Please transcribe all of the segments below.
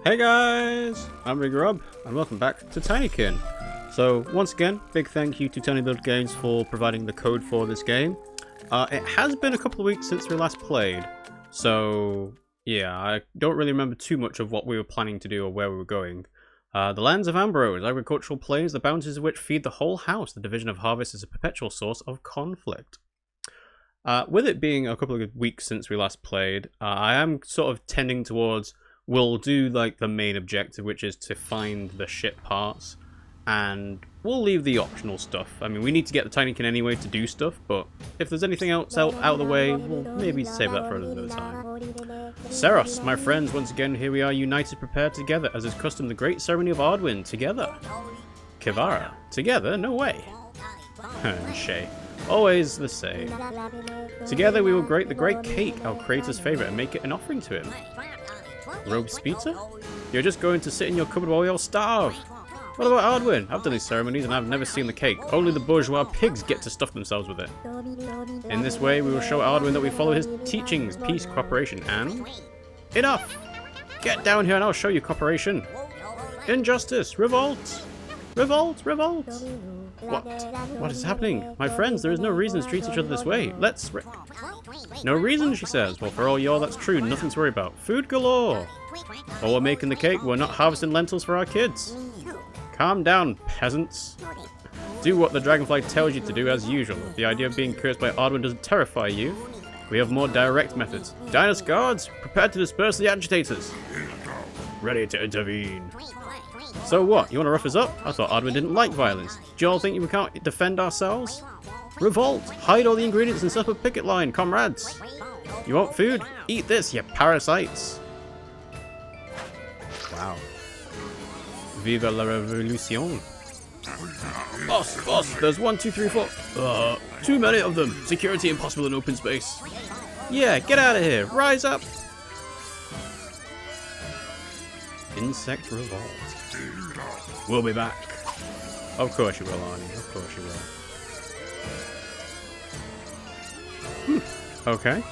Hey guys, I'm RiggyRob and welcome back to Tinykin. So once again, big thank you to tinyBuild Games for providing the code for this game. It has been a couple of weeks since we last played, so yeah, I don't really remember too much of what we were planning to do or where we were going. The lands of Ambrose, agricultural plains, the bounties of which feed the whole house. The division of harvest is a perpetual source of conflict. With it being a couple of weeks since we last played, I am sort of tending towards we'll do like the main objective, which is to find the ship parts, and we'll leave the optional stuff. I mean, we need to get the Tinykin anyway to do stuff, but if there's anything else out of the way, we'll maybe save that for another time. Seros, my friends, once again, here we are, united, prepared together, as is custom, the great ceremony of Ardwin, together. Kivara, together? No way. Shay, always the same. Together we will grate the great cake, our creator's favourite, and make it an offering to him. Robes pizza? You're just going to sit in your cupboard while we all starve. What about Ardwin? I've done these ceremonies and I've never seen the cake. Only the bourgeois pigs get to stuff themselves with it. In this way, we will show Ardwin that we follow his teachings, peace, cooperation, and... Enough! Get down here and I'll show you cooperation. Injustice! Revolt! Revolt! Revolt! What? What is happening? My friends, there is no reason to treat each other this way. Let's... No reason, she says. Well, for all y'all, that's true. Nothing to worry about. Food galore! While we're making the cake, we're not harvesting lentils for our kids. Calm down, peasants. Do what the dragonfly tells you to do as usual. If the idea of being cursed by Ardwin doesn't terrify you, we have more direct methods. Dynast guards, prepare to disperse the agitators. Ready to intervene. So what, you want to rough us up? I thought Ardwin didn't like violence. Do you all think we can't defend ourselves? Revolt! Hide all the ingredients and set up a picket line, comrades! You want food? Eat this, you parasites! Wow. Viva la Revolution. Boss, there's 1, 2, 3, 4. Too many of them. Security impossible in open space. Yeah, get out of here. Rise up. Insect revolt. We'll be back. Of course you will, Arnie. Of course you will. Okay.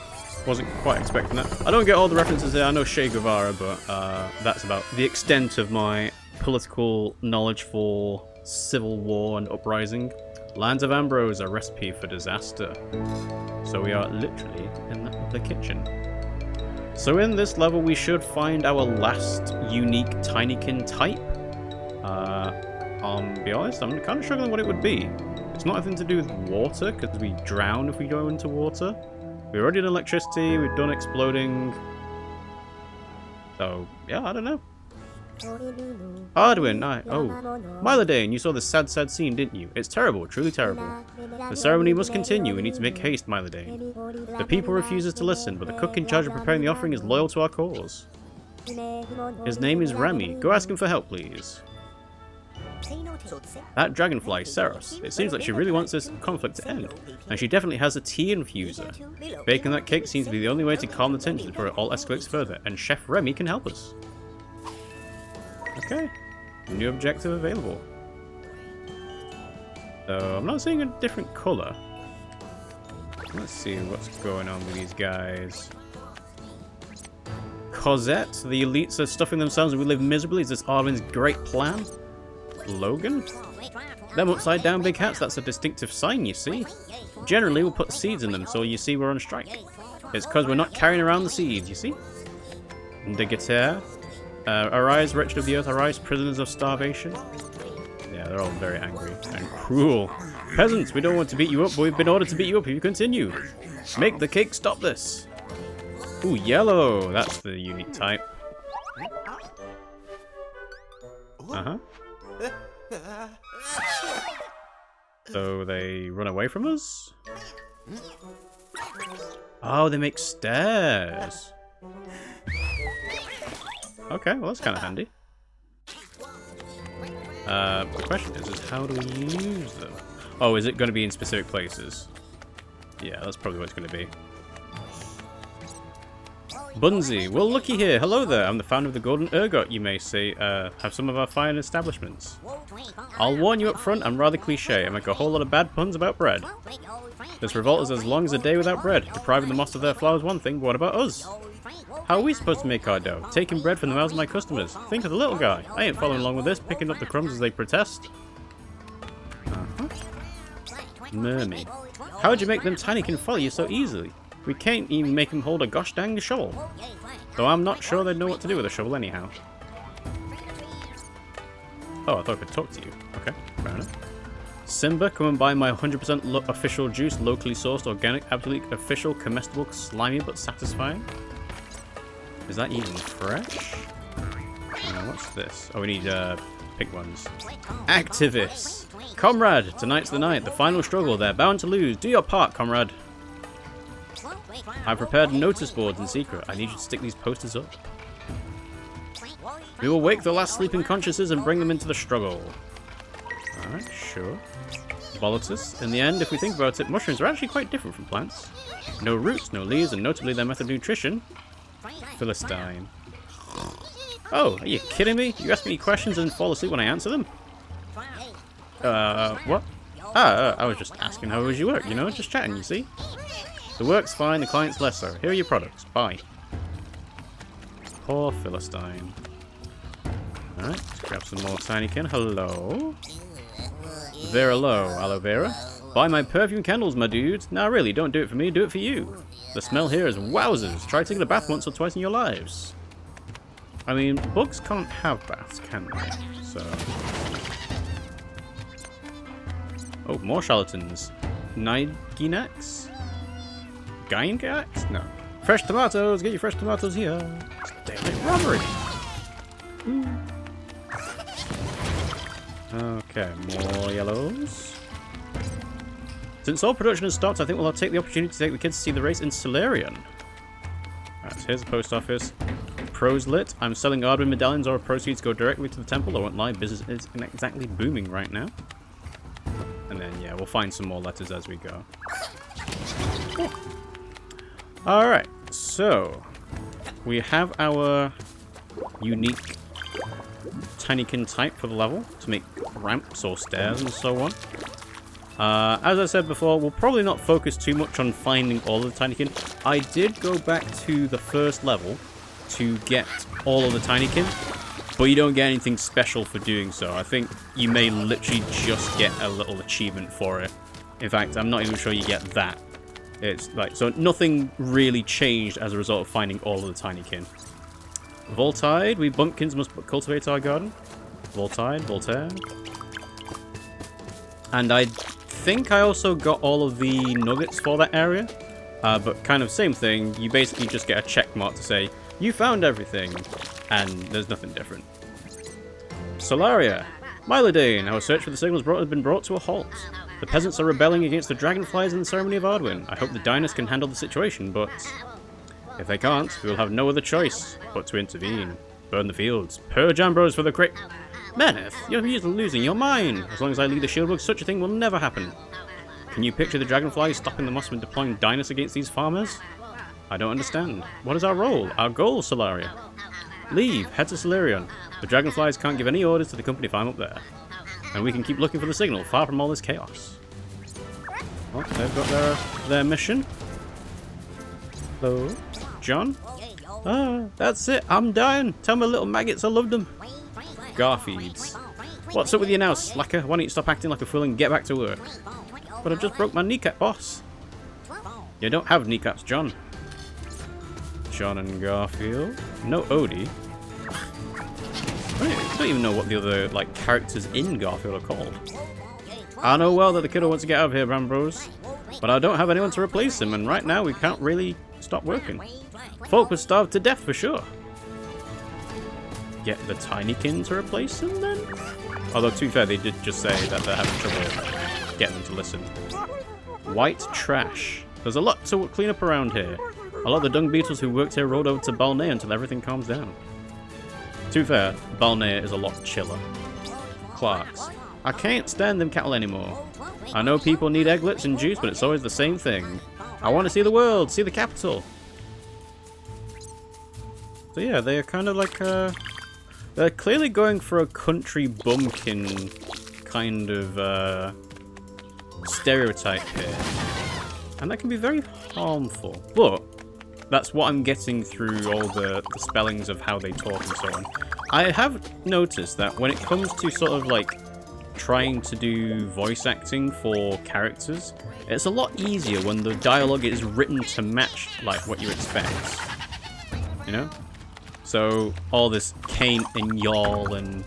Wasn't quite expecting that. I don't get all the references here. I know Che Guevara, but that's about the extent of my political knowledge for civil war and uprising. Lands of Ambrose, a recipe for disaster. So we are literally in the kitchen. So in this level we should find our last unique Tinykin type. I'll be honest, I'm kind of struggling what it would be. It's not anything to do with water, because we drown if we go into water. We already done electricity, we've done exploding. So, yeah, I don't know. Ardwin, Milodane, you saw the sad scene, didn't you? It's terrible, truly terrible. The ceremony must continue, we need to make haste, Milodane. The people refuses to listen, but the cook in charge of preparing the offering is loyal to our cause. His name is Remy. Go ask him for help, please. That dragonfly, Seros. It seems like she really wants this conflict to end, and she definitely has a tea infuser. Baking that cake seems to be the only way to calm the tension before it all escalates further, and Chef Remy can help us. Okay, new objective available. So I'm not seeing a different colour. Let's see what's going on with these guys. Cosette, the elites are stuffing themselves and we live miserably. Is this Ardwin's great plan? Logan? Them upside down big hats, that's a distinctive sign, you see. Generally we'll put seeds in them so you see we're on strike. It's because we're not carrying around the seeds, you see. The guitar. Arise, wretched of the earth, arise, prisoners of starvation. Yeah, they're all very angry and cruel. Peasants, we don't want to beat you up, but we've been ordered to beat you up if you continue. Make the cake stop this. Ooh, yellow. That's the unique type. Uh-huh. So they run away from us? Oh, they make stairs. Okay, well that's kind of handy. The question is how do we use them? Oh, is it going to be in specific places? Yeah, that's probably what it's going to be. Bunsey, well looky here. Hello there. I'm the founder of the Golden Ergot, you may say. Have some of our fine establishments. I'll warn you up front, I'm rather cliche. I make a whole lot of bad puns about bread. This revolt is as long as a day without bread. Depriving the moss of their flour is one thing, but what about us? How are we supposed to make our dough? Taking bread from the mouths of my customers. Think of the little guy. I ain't following along with this, picking up the crumbs as they protest. Mermaid. How'd you make them Tinykin follow you so easily? We can't even make them hold a gosh dang shovel. Though I'm not sure they'd know what to do with a shovel anyhow. Oh, I thought I could talk to you. Okay, fair enough. Simba, come and buy my 100% official juice, locally sourced, organic, absolutely official, comestible, slimy but satisfying. Is that even fresh? What's this? Oh, we need pink ones. Activists! Comrade! Tonight's the night. The final struggle. They're bound to lose. Do your part, comrade. I've prepared notice boards in secret. I need you to stick these posters up. We will wake the last sleeping consciences and bring them into the struggle. Alright, sure. Volatus. In the end, if we think about it, mushrooms are actually quite different from plants. No roots, no leaves, and notably their method of nutrition. Philistine. Oh, are you kidding me? You ask me questions and fall asleep when I answer them? What? I was just asking how was your work, you know? Just chatting, you see? The work's fine, the client's less so. Here are your products. Bye. Poor Philistine. Alright, let's grab some more Tinykin. Hello. Vera low, aloe vera. Buy my perfume candles, my dude. Nah, really, don't do it for me, do it for you. The smell here is wowzers. Try taking a bath once or twice in your lives. I mean, bugs can't have baths, can they? So... Oh, more charlatans. Niginax? Gaingax? No. Fresh tomatoes! Get your fresh tomatoes here! It's daylight robbery! Okay, more yellows. Since all production has stopped, I think we'll take the opportunity to take the kids to see the race in Solarian. Right, so here's the post office. Pros lit. I'm selling Ardwin medallions. Our proceeds go directly to the temple. I won't lie, business isn't exactly booming right now. And then, yeah, we'll find some more letters as we go. Alright, so we have our unique Tinykin type for the level to make ramps or stairs and so on. As I said before, we'll probably not focus too much on finding all of the Tinykin. I did go back to the first level to get all of the Tinykin, but you don't get anything special for doing so. I think you may literally just get a little achievement for it. In fact, I'm not even sure you get that. It's like, so nothing really changed as a result of finding all of the Tinykin. Voltide, we bumpkins must cultivate our garden. Voltide, Voltaire. And I think I also got all of the nuggets for that area. But kind of same thing, you basically just get a check mark to say, you found everything, and there's nothing different. Solaria. Milodane, our search for the signals has been brought to a halt. The peasants are rebelling against the dragonflies in the ceremony of Ardwin. I hope the Diners can handle the situation, but if they can't, we will have no other choice but to intervene. Burn the fields. Purge Ambrose for the crit. Meneth, you're losing your mind. As long as I lead the Shieldbug, such a thing will never happen. Can you picture the dragonflies stopping the Mossmen deploying Diners against these farmers? I don't understand. What is our role? Our goal, Solaria? Leave. Head to Solarian. The dragonflies can't give any orders to the company if I'm up there. And we can keep looking for the signal, far from all this chaos. Well, they've got their mission. Hello, John? Ah, that's it. I'm dying. Tell my little maggots I loved them. Garfeeds. What's up with you now, slacker? Why don't you stop acting like a fool and get back to work? But I just broke my kneecap, boss. You don't have kneecaps, John. John and Garfield. No Odie. I don't even know what the other characters in Garfield are called. I know well that the kiddo wants to get out of here, Ambrose, but I don't have anyone to replace him, and right now we can't really stop working. Folk would starve to death for sure. Get the Tinykin to replace him then? Although to be fair, they did just say that they're having trouble getting them to listen. White trash. There's a lot to clean up around here. A lot of the dung beetles who worked here rolled over to Balnea until everything calms down. To be fair, Balnea is a lot chiller. Clarks. I can't stand them cattle anymore. I know people need egglets and juice, but it's always the same thing. I want to see the world, see the capital. So yeah, they are kind of like they're clearly going for a country bumpkin kind of stereotype here. And that can be very harmful. But That's what I'm getting through all the spellings of how they talk and so on. I have noticed that when it comes to sort of like trying to do voice acting for characters, it's a lot easier when the dialogue is written to match like what you expect. You know? So all this cane and y'all and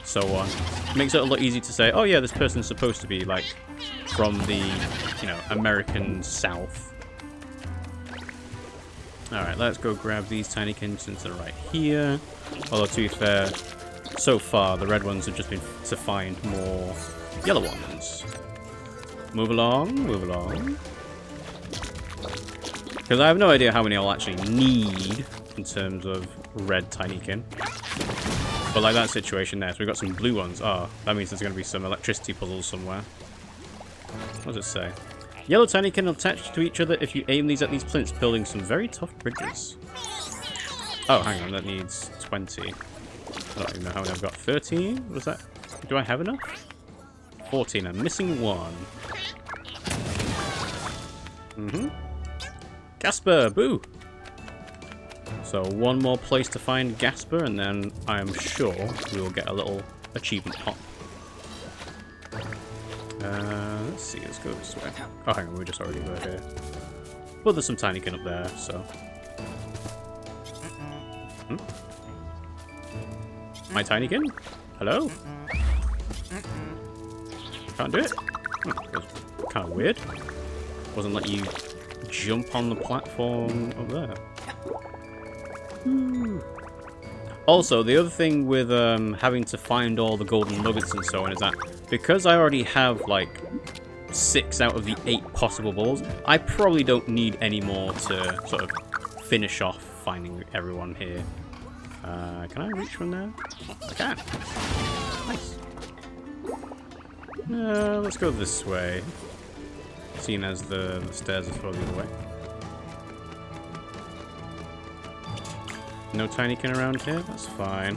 so on makes it a lot easier to say, oh yeah, this person's supposed to be like from the, you know, American South. Alright, let's go grab these Tinykins since they're right here. Although to be fair, so far the red ones have just been to find more yellow ones. Move along, move along. Because I have no idea how many I'll actually need in terms of red Tinykin. But like that situation there, so we've got some blue ones. Oh, that means there's going to be some electricity puzzles somewhere. What does it say? Yellow Tinykin are attached to each other if you aim these at these plinths, building some very tough bridges. Oh, hang on, that needs 20. I don't even know how many I've got. 13? Was that? Do I have enough? 14. I'm missing one. Gasper! Boo! So one more place to find Gasper, and then I am sure we will get a little achievement hop. Let's see, let's go this way. Oh, hang on, we just already were here. But there's some Tinykin up there, so... My Tinykin? Hello? Can't do it? That's kind of weird. Wasn't letting you jump on the platform up there. Also, the other thing with having to find all the golden nuggets and so on is that because I already have like 6 out of the 8 possible balls, I probably don't need any more to sort of finish off finding everyone here. Can I reach from there? I can. Nice. Let's go this way, seeing as the stairs are further the other way. No Tinykin around here? That's fine.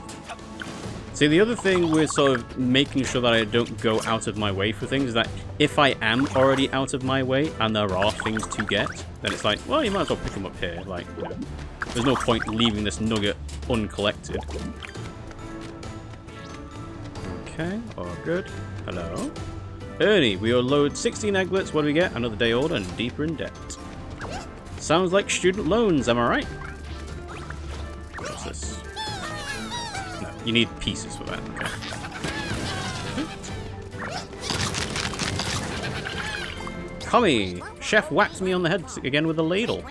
See, the other thing with sort of making sure that I don't go out of my way for things is that if I am already out of my way and there are things to get, then it's like, well, you might as well pick them up here. Like, you know, there's no point leaving this nugget uncollected. Okay, all good. Hello. Ernie, we will load 16 egglets. What do we get? Another day older and deeper in debt. Sounds like student loans, am I right? What's this? No, you need pieces for that. Okay. Commie! Chef whacked me on the head again with a ladle.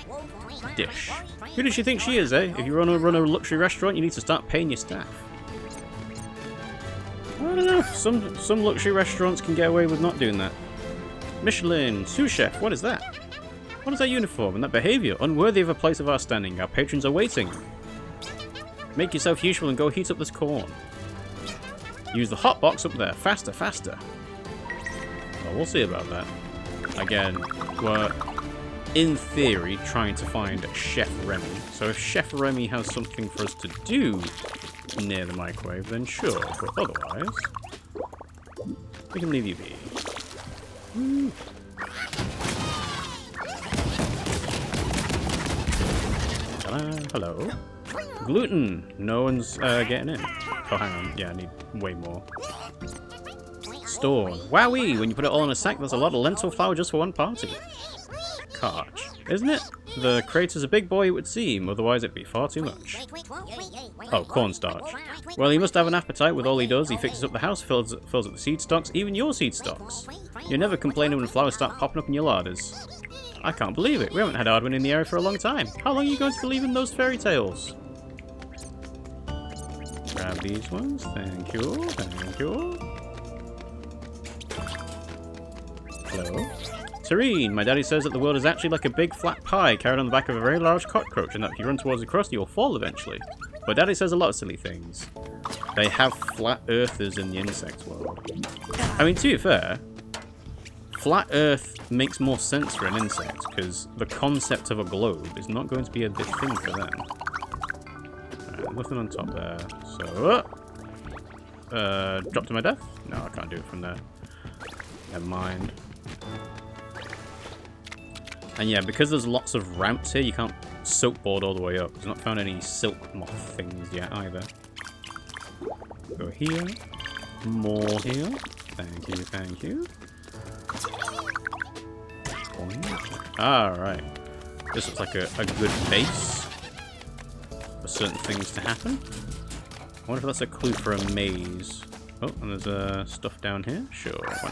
Dish. Who does she think she is, eh? If you run a luxury restaurant, you need to start paying your staff. I don't know. Some luxury restaurants can get away with not doing that. Michelin, sous chef, what is that? What is that uniform and that behaviour? Unworthy of a place of our standing. Our patrons are waiting. Make yourself useful and go heat up this corn. Use the hot box up there. Faster, faster. Well, we'll see about that. Again, we're, in theory, trying to find Chef Remy. So if Chef Remy has something for us to do near the microwave, then sure. But otherwise, we can leave you be. Hello. Gluten. No one's getting in. Oh, hang on. Yeah, I need way more. Store. Wowee! When you put it all in a sack, there's a lot of lentil flour just for one party. Carch. Isn't it? The creator's a big boy, it would seem. Otherwise, it'd be far too much. Oh, cornstarch. Well, he must have an appetite with all he does. He fixes up the house, fills up the seed stocks, even your seed stocks. You're never complaining when flowers start popping up in your larders. I can't believe it. We haven't had Ardwin in the area for a long time. How long are you going to believe in those fairy tales? Grab these ones. Thank you. Thank you. Hello. Tareen, my daddy says that the world is actually like a big flat pie carried on the back of a very large cockroach, and that if you run towards the crust, you'll fall eventually. But daddy says a lot of silly things. They have flat earthers in the insect world. I mean, to be fair, flat earth makes more sense for an insect, because the concept of a globe is not going to be a big thing for them. Right, nothing on top there. So, drop to my death? No, I can't do it from there. Never mind. And yeah, because there's lots of ramps here, you can't silk board all the way up. I've not found any silk moth things yet either. Go here. More here. Thank you, thank you. Alright. This looks like a good base for certain things to happen. I wonder if that's a clue for a maze. Oh, and there's stuff down here? Sure, why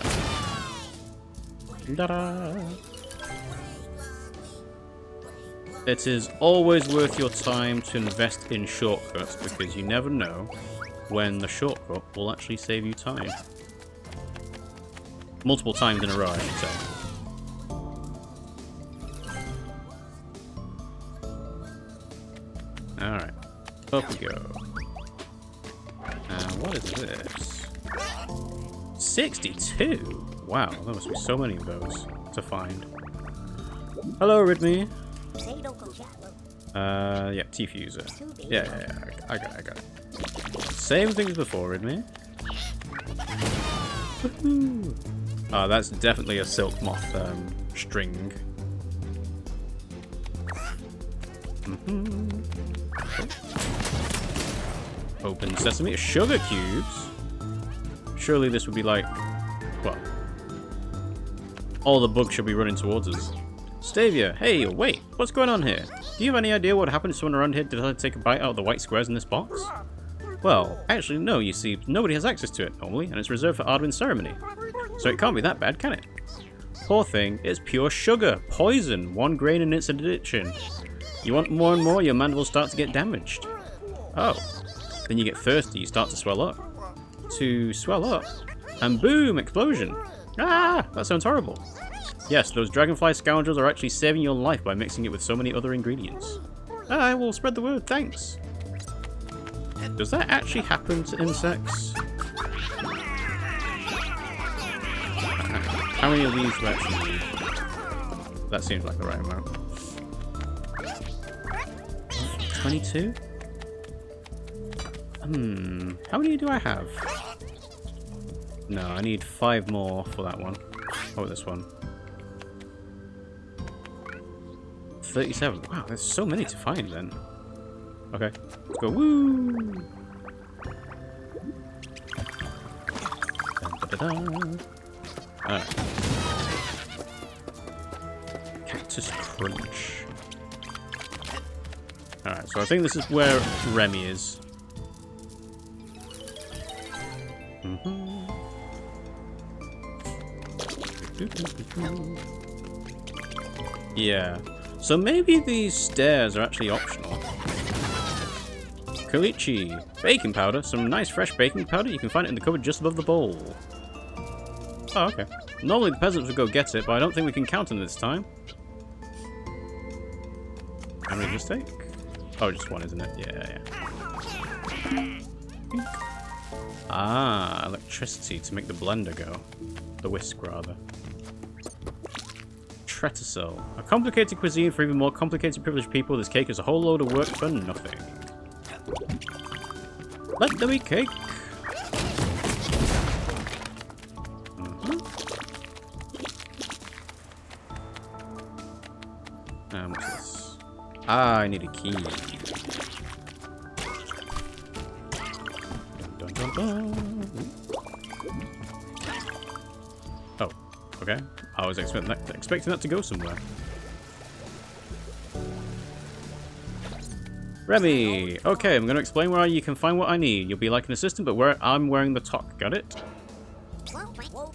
not? Ta-da! It is always worth your time to invest in shortcuts because you never know when the shortcut will actually save you time. Multiple times in a row, I should say. Alright, up we go. What is this? 62? Wow, there must be so many of those to find. Hello, Ridme. Yeah, T-Fuser. Yeah, I got it. Same thing as before, Ridme. Woohoo! Oh, that's definitely a silk moth string. Open sesame. Sugar cubes? Surely this would be like... well... all the bugs should be running towards us. Stavia, hey, wait, what's going on here? Do you have any idea what happened if someone around here decided to take a bite out of the white squares in this box? Well, actually no, you see, nobody has access to it normally, and it's reserved for Ardwin's ceremony. So it can't be that bad, can it? Poor thing, it's pure sugar, poison, 1 grain in its addition. You want more and more, your man will start to get damaged. Oh, then you get thirsty, you start to swell up. To swell up, and boom, explosion. Ah, that sounds horrible. Yes, those dragonfly scoundrels are actually saving your life by mixing it with so many other ingredients. I will spread the word, thanks. Does that actually happen to insects? How many of these do I actually need? That seems like the right amount. 22? How many do I have? No, I need 5 more for that one. Oh, this one. 37. Wow, there's so many to find then. Okay, let's go. Woo! Alright. Cactus Crunch. Alright, so I think this is where Remy is. Yeah. So maybe these stairs are actually optional. Koichi. Baking powder. Some nice fresh baking powder. You can find it in the cupboard just above the bowl. Oh, okay. Normally the peasants would go get it, but I don't think we can count on this time. How many does this take? Oh, just one, isn't it? Yeah. Ah, electricity to make the blender go. The whisk, rather. Tretisel. A complicated cuisine for even more complicated privileged people. This cake is a whole load of work for nothing. Let there be cake. What's this? Ah, I need a key. Dun, dun, dun. Oh, okay. I was expecting that to go somewhere. Remy! Okay, I'm going to explain where you can find what I need. You'll be like an assistant, but I'm wearing the top. Got it?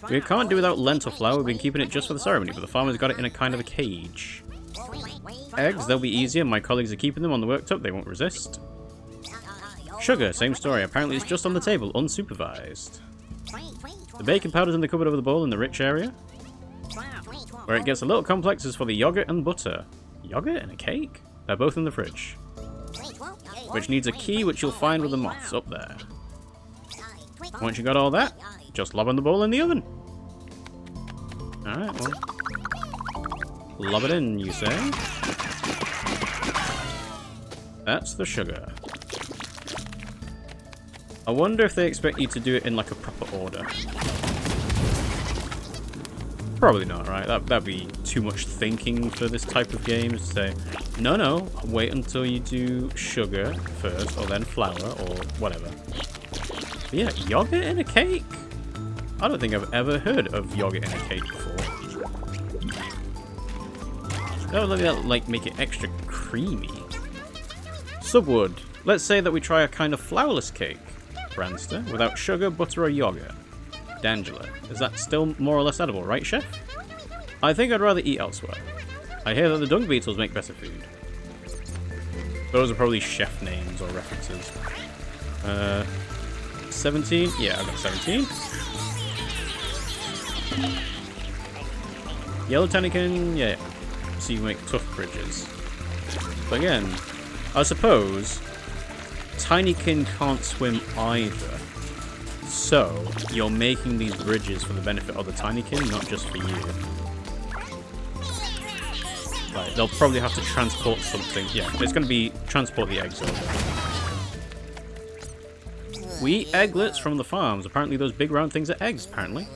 We can't do without lentil flour. We've been keeping it just for the ceremony, but the farmer's got it in a kind of a cage. Eggs, they'll be easier. My colleagues are keeping them on the worktop. They won't resist. Sugar, same story. Apparently it's just on the table, unsupervised. The baking powder's in the cupboard over the bowl in the rich area. Where it gets a little complex is for the yogurt and butter. Yogurt and a cake? They're both in the fridge. Which needs a key, which you'll find with the moths up there. Once you got all that, just lob on the bowl in the oven. Alright, well. Lob it in, you say? That's the sugar. I wonder if they expect you to do it in like a proper order. Probably not, right? That'd be too much thinking for this type of game. To say, no, wait until you do sugar first, or then flour, or whatever. But yeah, yogurt in a cake? I don't think I've ever heard of yogurt in a cake before. That would like make it extra creamy. Subwood. Let's say that we try a kind of flourless cake. Branster, without sugar, butter, or yogurt. D'Angela. Is that still more or less edible, right, chef? I think I'd rather eat elsewhere. I hear that the dung beetles make better food. Those are probably chef names or references. 17? Yeah, I've got 17. Yellow Tinykin, yeah. So you make tough bridges. But again, I suppose Tinykin can't swim either. So, you're making these bridges for the benefit of the Tinykin, not just for you. Like, they'll probably have to transport something. Yeah, it's going to be transport the eggs over. We eat egglets from the farms. Apparently those big round things are eggs, apparently.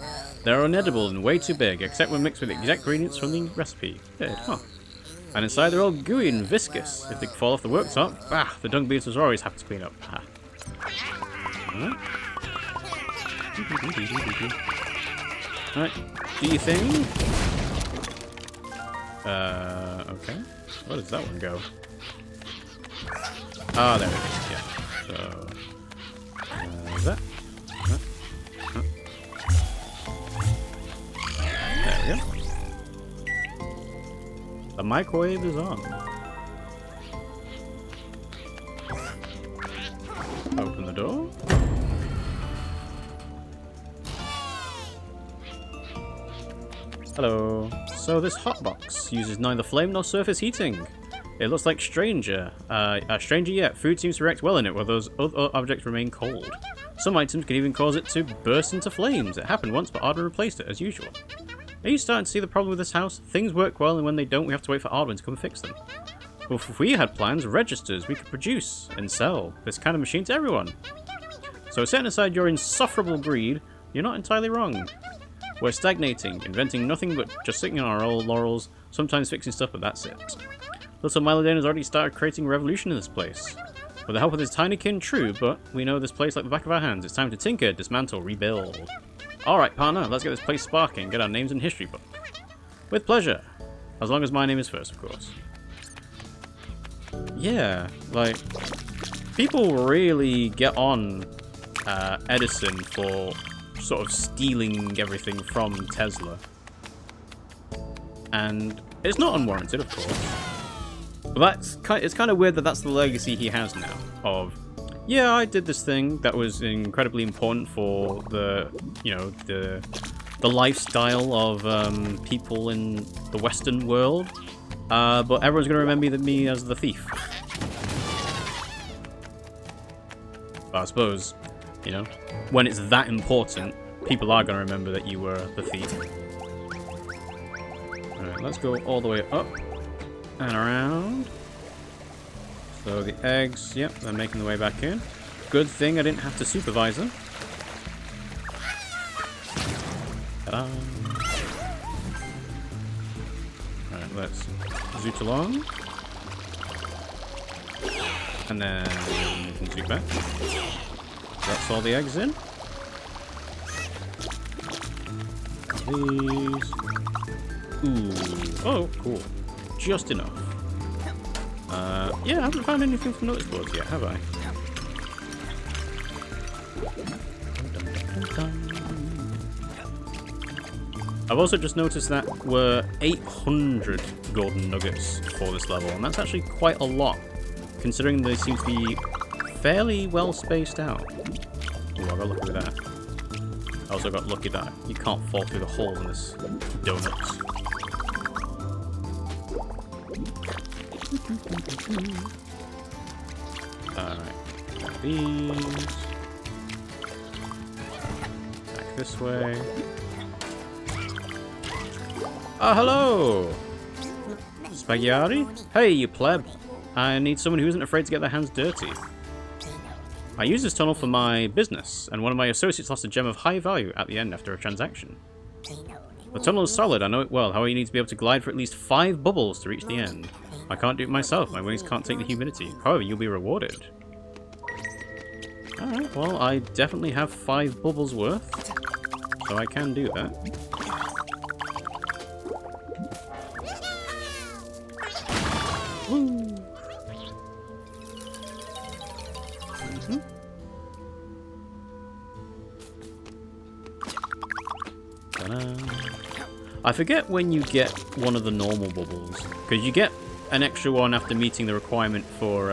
They're unedible and way too big, except when mixed with the exact ingredients from the recipe. Weird, huh? And inside they're all gooey and viscous. If they fall off the worktop, the dung beetles are always have to clean up. Alright, do you think? Okay. Where does that one go? Ah, there it is, yeah. So, that. There we go. The microwave is on. Open the door. Hello. So this hotbox uses neither flame nor surface heating. It looks like stranger yet. Food seems to react well in it, while those other objects remain cold. Some items can even cause it to burst into flames. It happened once, but Ardwin replaced it, as usual. Are you starting to see the problem with this house? Things work well, and when they don't, we have to wait for Ardwin to come fix them. Well, if we had plans, registers, we could produce and sell this kind of machine to everyone. So setting aside your insufferable greed, you're not entirely wrong. We're stagnating, inventing nothing but just sitting on our old laurels, sometimes fixing stuff, but that's it. Little Milodane has already started creating a revolution in this place. With the help of his Tinykin, true, but we know this place like the back of our hands. It's time to tinker, dismantle, rebuild. Alright, partner, let's get this place sparking and get our names in history book. With pleasure. As long as my name is first, of course. Yeah, like, people really get on Edison for sort of stealing everything from Tesla. And it's not unwarranted, of course. But it's kind of weird that that's the legacy he has now. Of, yeah, I did this thing that was incredibly important for the, you know, the lifestyle of people in the Western world. But everyone's going to remember me as the thief. But I suppose, you know, when it's that important, people are going to remember that you were the thief. Alright, let's go all the way up and around. So the eggs, yep, they're making their way back in. Good thing I didn't have to supervise them. Ta-da! Alright, let's zoot along. And then we can zoot back. That's all the eggs in. These. Ooh. Oh, cool. Just enough. Yeah, I haven't found anything from notice boards yet, have I? I've also just noticed that we're 800 golden nuggets for this level, and that's actually quite a lot, considering they seem to be fairly well spaced out. Ooh, I got lucky with that. I also got lucky that you can't fall through the hole in this donut. Alright, got these. Back this way. Ah, hello! Spaghetti? Hey, you pleb. I need someone who isn't afraid to get their hands dirty. I use this tunnel for my business, and one of my associates lost a gem of high value at the end after a transaction. The tunnel is solid, I know it well. However, you need to be able to glide for at least 5 bubbles to reach the end. I can't do it myself, my wings can't take the humidity. However, you'll be rewarded. Alright, well, I definitely have 5 bubbles worth, so I can do that. Woo! I forget when you get one of the normal bubbles, because you get an extra one after meeting the requirement for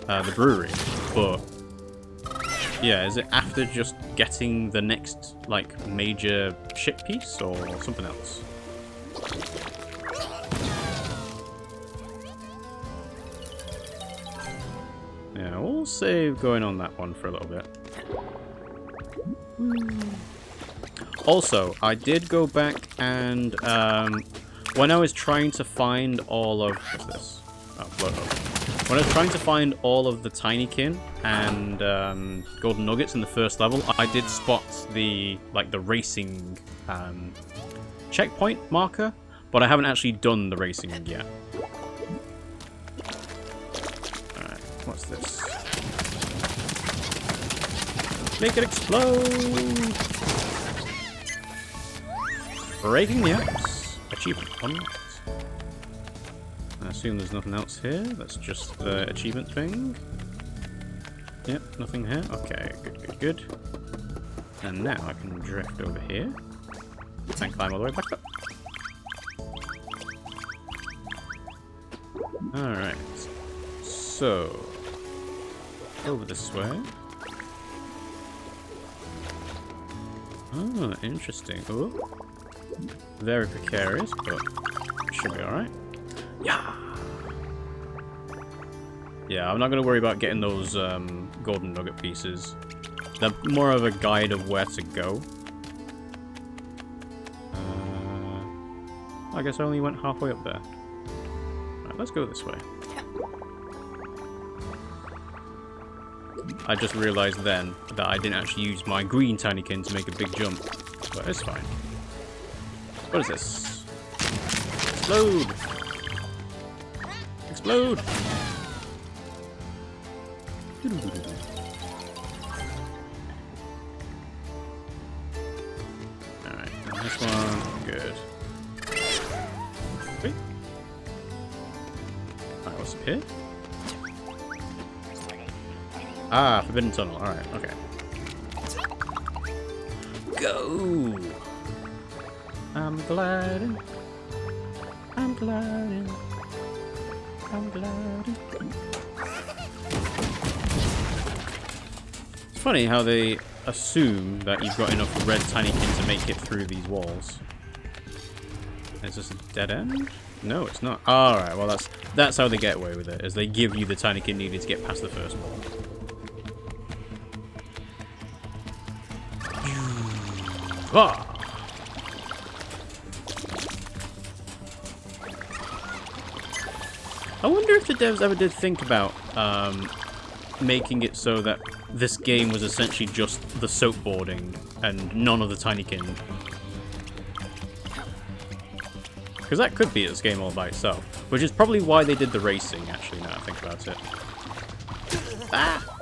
the brewery, but yeah, is it after just getting the next like major ship piece or something else? Yeah, we'll save going on that one for a little bit. Also, I did go back and when I was trying to find all of this, when I was trying to find all of the Tinykin and golden nuggets in the first level, I did spot the racing checkpoint marker, but I haven't actually done the racing yet. Alright, what's this? Make it explode! Breaking the ice. Achievement unlocked. I assume there's nothing else here. That's just the achievement thing. Yep, nothing here. Okay, good. And now I can drift over here and climb all the way back up. Alright. So, over this way. Oh, interesting. Oh. Very precarious, but should be alright. Yeah! Yeah, I'm not going to worry about getting those golden nugget pieces. They're more of a guide of where to go. I guess I only went halfway up there. Alright, let's go this way. I just realised then that I didn't actually use my green Tinykin to make a big jump, but it's fine. What is this? Explode! Explode! Alright, this one, good. Wait. Alright, what's up here? Ah, forbidden tunnel. Alright, okay. Go! I'm gliding. I'm gliding. I'm gliding. It's funny how they assume that you've got enough red Tinykin to make it through these walls. Is this a dead end? No, it's not. Alright, well that's how they get away with it, is they give you the Tinykin needed to get past the first wall. Ah! I wonder if the devs ever did think about making it so that this game was essentially just the soapboarding and none of the Tinykin. Because that could be this game all by itself. Which is probably why they did the racing, actually, now I think about it. Ah!